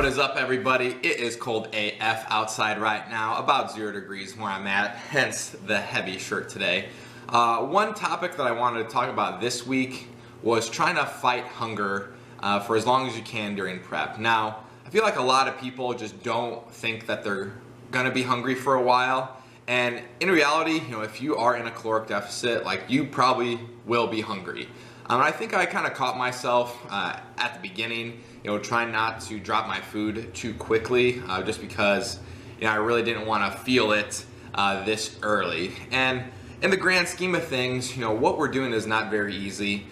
What is up, everybody? It is cold AF outside right now, about 0 degrees where I'm at, hence the heavy shirt today. One topic that I wanted to talk about this week was trying to fight hunger for as long as you can during prep. Now, I feel like a lot of people just don't think that they're gonna be hungry for a while. And in reality, if you are in a caloric deficit, you probably will be hungry. I think I kind of caught myself at the beginning, trying not to drop my food too quickly, just because I really didn't want to feel it this early. And in the grand scheme of things, what we're doing is not very easy.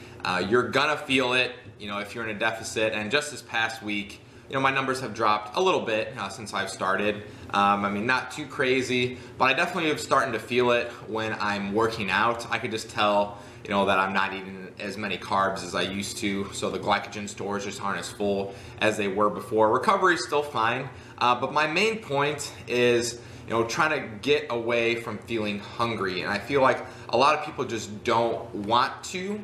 You're gonna feel it, if you're in a deficit. And just this past week, my numbers have dropped a little bit since I've started. Not too crazy, but I definitely am starting to feel it when I'm working out. I could just tell, that I'm not eating as many carbs as I used to, so the glycogen stores just aren't as full as they were before. Recovery is still fine, but my main point is, trying to get away from feeling hungry. And I feel like a lot of people just don't want to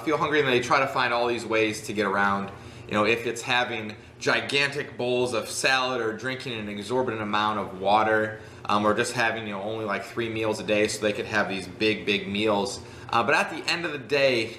feel hungry, and they try to find all these ways to get around. If it's having gigantic bowls of salad or drinking an exorbitant amount of water, or just having only 3 meals a day so they could have these big meals. But at the end of the day,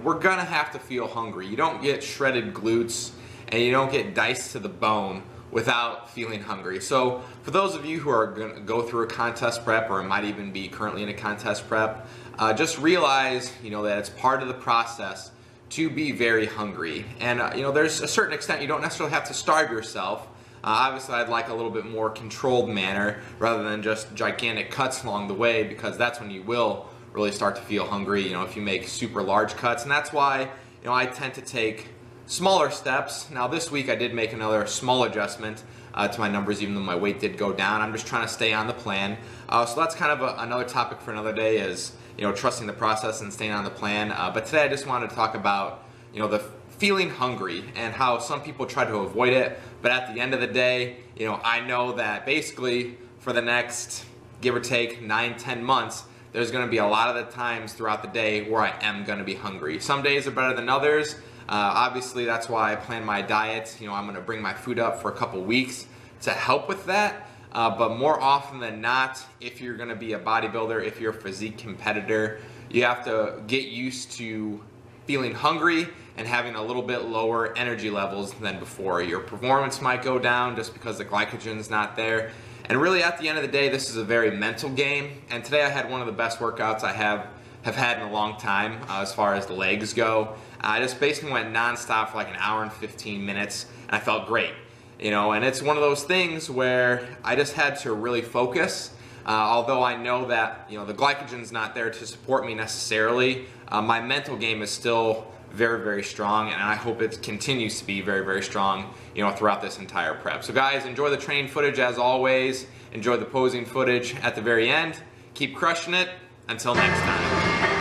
we're gonna have to feel hungry. You don't get shredded glutes and you don't get diced to the bone without feeling hungry. So for those of you who are gonna go through a contest prep, or might even be currently in a contest prep, just realize that it's part of the process to be very hungry. And there's a certain extent you don't necessarily have to starve yourself. Obviously, I'd like a little bit more controlled manner rather than just gigantic cuts along the way, because that's when you will really start to feel hungry, if you make super large cuts. And that's why, I tend to take smaller steps. Now this week I did make another small adjustment to my numbers, even though my weight did go down. I'm just trying to stay on the plan. So that's kind of another topic for another day, is, trusting the process and staying on the plan. But today I just wanted to talk about, the feeling hungry and how some people try to avoid it. But at the end of the day, I know that basically for the next, give or take, 9-10 months, there's going to be a lot of the times throughout the day where I am going to be hungry. Some days are better than others. Obviously, that's why I plan my diet. I'm going to bring my food up for a couple weeks to help with that. But more often than not, if you're going to be a bodybuilder, if you're a physique competitor, you have to get used to feeling hungry and having a little bit lower energy levels than before. Your performance might go down just because the glycogen's not there. And really, at the end of the day, this is a very mental game. And today I had one of the best workouts I have had in a long time as far as the legs go. I just basically went nonstop for an hour and 15 minutes, and I felt great. And it's one of those things where I just had to really focus. Although I know that the glycogen's not there to support me necessarily, my mental game is still very strong, and I hope it continues to be very strong throughout this entire prep. So guys, enjoy the training footage as always. Enjoy the posing footage at the very end. Keep crushing it. Until next time.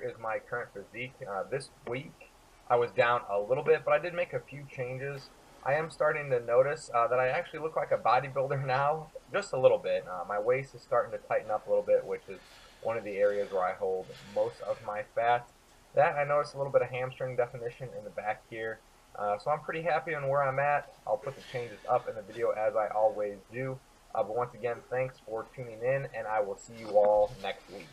is my current physique. This week I was down a little bit, but I did make a few changes. I am starting to notice that I actually look like a bodybuilder now, just a little bit. My waist is starting to tighten up a little bit, which is one of the areas where I hold most of my fat. That I noticed a little bit of hamstring definition in the back here. So I'm pretty happy on where I'm at. I'll put the changes up in the video as I always do. But once again, thanks for tuning in, and I will see you all next week.